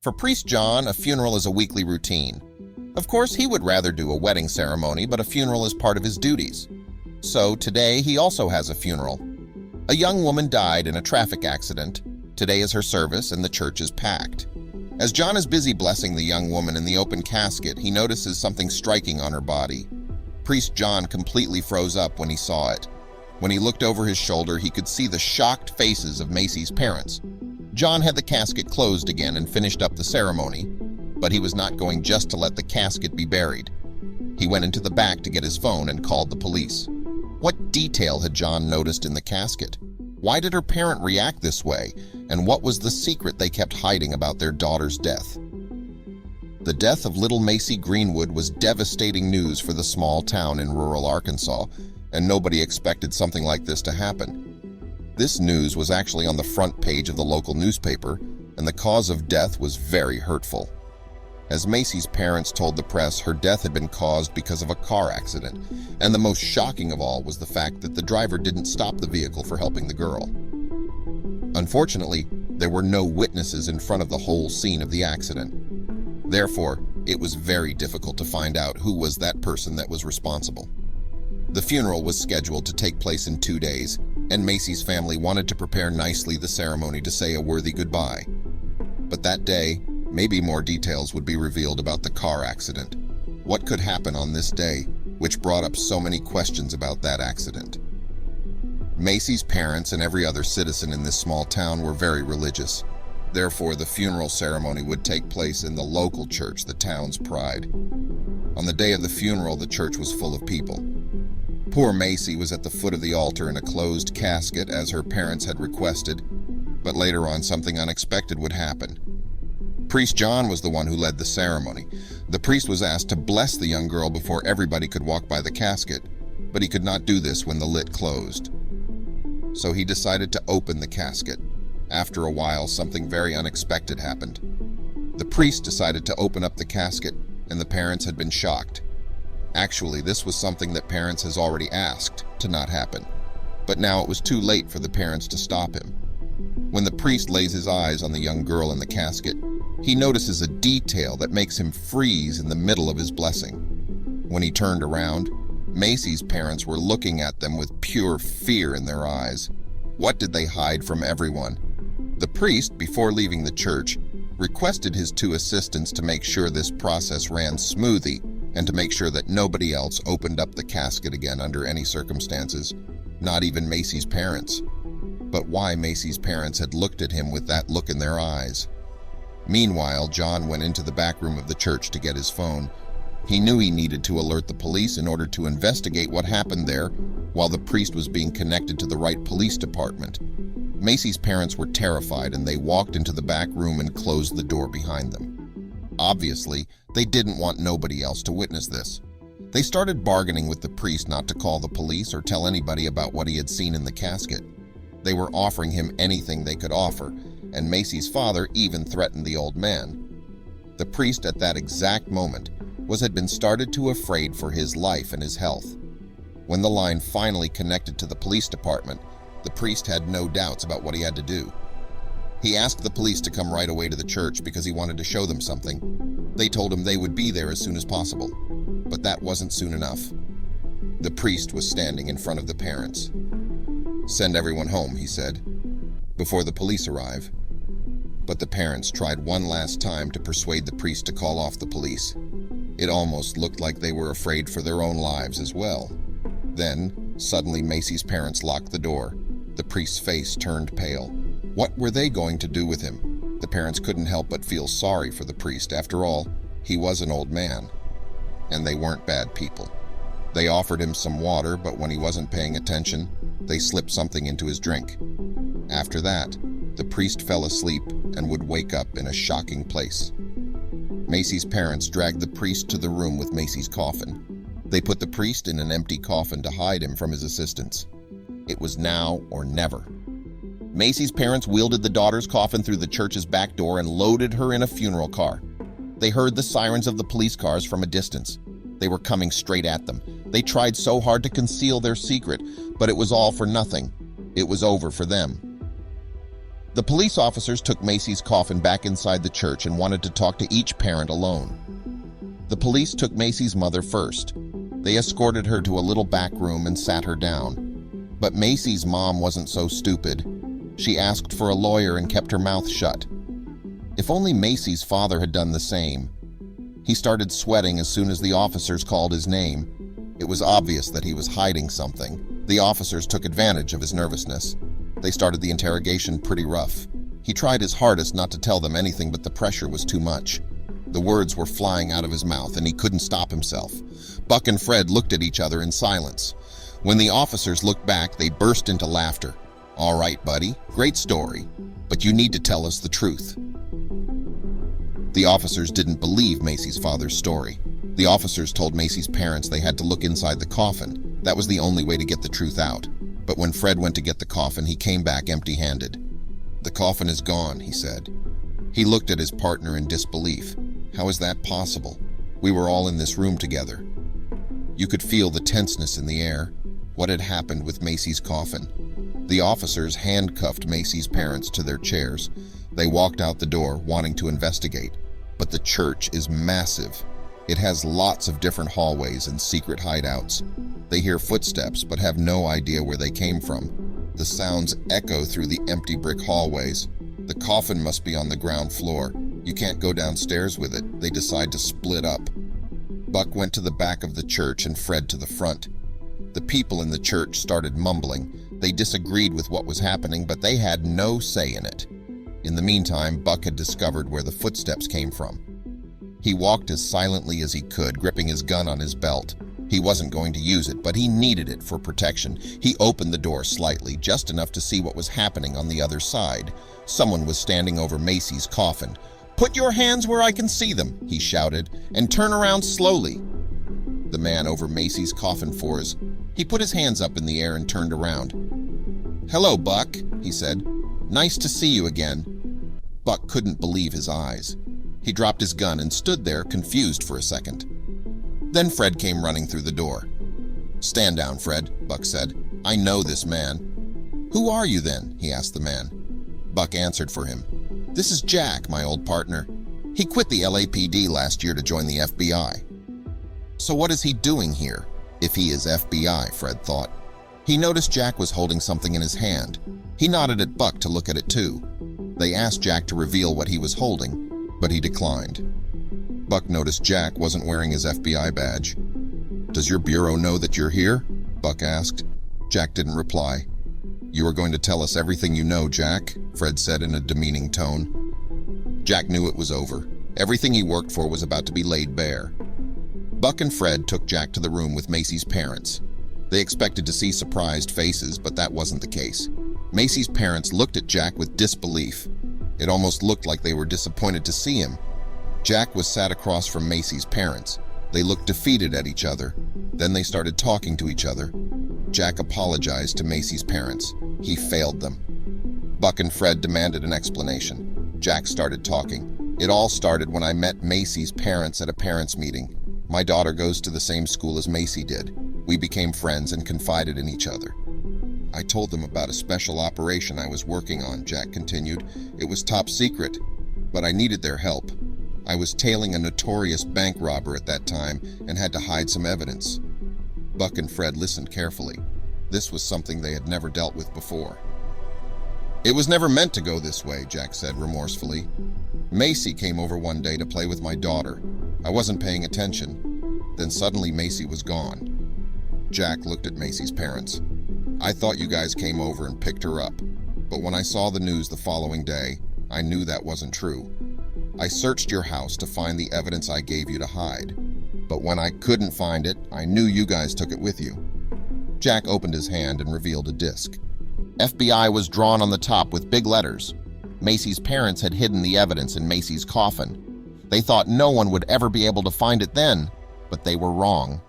For Priest John, a funeral is a weekly routine. Of course, he would rather do a wedding ceremony, but a funeral is part of his duties. So today, he also has a funeral. A young woman died in a traffic accident. Today is her service, and the church is packed. As John is busy blessing the young woman in the open casket, he notices something striking on her body. Priest John completely froze up when he saw it. When he looked over his shoulder, he could see the shocked faces of Macy's parents. John had the casket closed again and finished up the ceremony, but he was not going just to let the casket be buried. He went into the back to get his phone and called the police. What detail had John noticed in the casket? Why did her parent react this way? And what was the secret they kept hiding about their daughter's death? The death of little Macy Greenwood was devastating news for the small town in rural Arkansas, and nobody expected something like this to happen. This news was actually on the front page of the local newspaper, and the cause of death was very hurtful. As Macy's parents told the press, her death had been caused because of a car accident, and the most shocking of all was the fact that the driver didn't stop the vehicle for helping the girl. Unfortunately, there were no witnesses in front of the whole scene of the accident. Therefore, it was very difficult to find out who was that person that was responsible. The funeral was scheduled to take place in 2 days, and Macy's family wanted to prepare nicely the ceremony to say a worthy goodbye. But that day, maybe more details would be revealed about the car accident. What could happen on this day, which brought up so many questions about that accident? Macy's parents and every other citizen in this small town were very religious. Therefore, the funeral ceremony would take place in the local church, the town's pride. On the day of the funeral, the church was full of people. Poor Macy was at the foot of the altar in a closed casket as her parents had requested, but later on something unexpected would happen. Priest John was the one who led the ceremony. The priest was asked to bless the young girl before everybody could walk by the casket, but he could not do this when the lid closed. So he decided to open the casket. After a while, something very unexpected happened. The priest decided to open up the casket, and the parents had been shocked. Actually, this was something that parents has already asked to not happen, but now it was too late for the parents to stop him. When the priest lays his eyes on the young girl in the casket, he notices a detail that makes him freeze in the middle of his blessing. When he turned around, Macy's parents were looking at them with pure fear in their eyes. What did they hide from everyone? The priest, before leaving the church, requested his 2 assistants to make sure this process ran smoothly and to make sure that nobody else opened up the casket again under any circumstances, not even Macy's parents. But why Macy's parents had looked at him with that look in their eyes? Meanwhile, John went into the back room of the church to get his phone. He knew he needed to alert the police in order to investigate what happened there while the priest was being connected to the right police department. Macy's parents were terrified and they walked into the back room and closed the door behind them. Obviously, they didn't want nobody else to witness this. They started bargaining with the priest not to call the police or tell anybody about what he had seen in the casket. They were offering him anything they could offer, and Macy's father even threatened the old man. The priest at that exact moment had been started to afraid for his life and his health. When the line finally connected to the police department, the priest had no doubts about what he had to do. He asked the police to come right away to the church because he wanted to show them something. They told him they would be there as soon as possible, but that wasn't soon enough. The priest was standing in front of the parents. "Send everyone home," he said, "before the police arrive." But the parents tried one last time to persuade the priest to call off the police. It almost looked like they were afraid for their own lives as well. Then, suddenly Macy's parents locked the door. The priest's face turned pale. What were they going to do with him? The parents couldn't help but feel sorry for the priest. After all, he was an old man. And they weren't bad people. They offered him some water, but when he wasn't paying attention, they slipped something into his drink. After that, the priest fell asleep and would wake up in a shocking place. Macy's parents dragged the priest to the room with Macy's coffin. They put the priest in an empty coffin to hide him from his assistants. It was now or never. Macy's parents wheeled the daughter's coffin through the church's back door and loaded her in a funeral car. They heard the sirens of the police cars from a distance. They were coming straight at them. They tried so hard to conceal their secret, but it was all for nothing. It was over for them. The police officers took Macy's coffin back inside the church and wanted to talk to each parent alone. The police took Macy's mother first. They escorted her to a little back room and sat her down. But Macy's mom wasn't so stupid. She asked for a lawyer and kept her mouth shut. If only Macy's father had done the same. He started sweating as soon as the officers called his name. It was obvious that he was hiding something. The officers took advantage of his nervousness. They started the interrogation pretty rough. He tried his hardest not to tell them anything, but the pressure was too much. The words were flying out of his mouth, and he couldn't stop himself. Buck and Fred looked at each other in silence. When the officers looked back, they burst into laughter. "All right, buddy, great story, but you need to tell us the truth." The officers didn't believe Macy's father's story. The officers told Macy's parents they had to look inside the coffin. That was the only way to get the truth out. But when Fred went to get the coffin, he came back empty-handed. "The coffin is gone," he said. He looked at his partner in disbelief. How is that possible? We were all in this room together. You could feel the tenseness in the air. What had happened with Macy's coffin? The officers handcuffed Macy's parents to their chairs. They walked out the door, wanting to investigate. But the church is massive. It has lots of different hallways and secret hideouts. They hear footsteps, but have no idea where they came from. The sounds echo through the empty brick hallways. The coffin must be on the ground floor. You can't go downstairs with it. They decide to split up. Buck went to the back of the church and Fred to the front. The people in the church started mumbling. They disagreed with what was happening, but they had no say in it. In the meantime, Buck had discovered where the footsteps came from. He walked as silently as he could, gripping his gun on his belt. He wasn't going to use it, but he needed it for protection. He opened the door slightly, just enough to see what was happening on the other side. Someone was standing over Macy's coffin. "Put your hands where I can see them," he shouted, "and turn around slowly." The man over Macy's coffin froze. He put his hands up in the air and turned around. "Hello, Buck," he said. "Nice to see you again." Buck couldn't believe his eyes. He dropped his gun and stood there, confused for a second. Then Fred came running through the door. "Stand down, Fred," Buck said. "I know this man." "Who are you then?" he asked the man. Buck answered for him. "This is Jack, my old partner. He quit the LAPD last year to join the FBI." So what is he doing here? If he is FBI, Fred thought. He noticed Jack was holding something in his hand. He nodded at Buck to look at it too. They asked Jack to reveal what he was holding, but he declined. Buck noticed Jack wasn't wearing his FBI badge. "Does your bureau know that you're here?" Buck asked. Jack didn't reply. "You are going to tell us everything you know, Jack," Fred said in a demeaning tone. Jack knew it was over. Everything he worked for was about to be laid bare. Buck and Fred took Jack to the room with Macy's parents. They expected to see surprised faces, but that wasn't the case. Macy's parents looked at Jack with disbelief. It almost looked like they were disappointed to see him. Jack was sat across from Macy's parents. They looked defeated at each other. Then they started talking to each other. Jack apologized to Macy's parents. He failed them. Buck and Fred demanded an explanation. Jack started talking. "It all started when I met Macy's parents at a parents' meeting. My daughter goes to the same school as Macy did. We became friends and confided in each other. I told them about a special operation I was working on," Jack continued. "It was top secret, but I needed their help. I was tailing a notorious bank robber at that time and had to hide some evidence." Buck and Fred listened carefully. This was something they had never dealt with before. "It was never meant to go this way," Jack said remorsefully. "Macy came over one day to play with my daughter. I wasn't paying attention. Then suddenly Macy was gone." Jack looked at Macy's parents. "I thought you guys came over and picked her up, but when I saw the news the following day, I knew that wasn't true. I searched your house to find the evidence I gave you to hide, but when I couldn't find it, I knew you guys took it with you." Jack opened his hand and revealed a disc. FBI was drawn on the top with big letters. Macy's parents had hidden the evidence in Macy's coffin. They thought no one would ever be able to find it then, but they were wrong.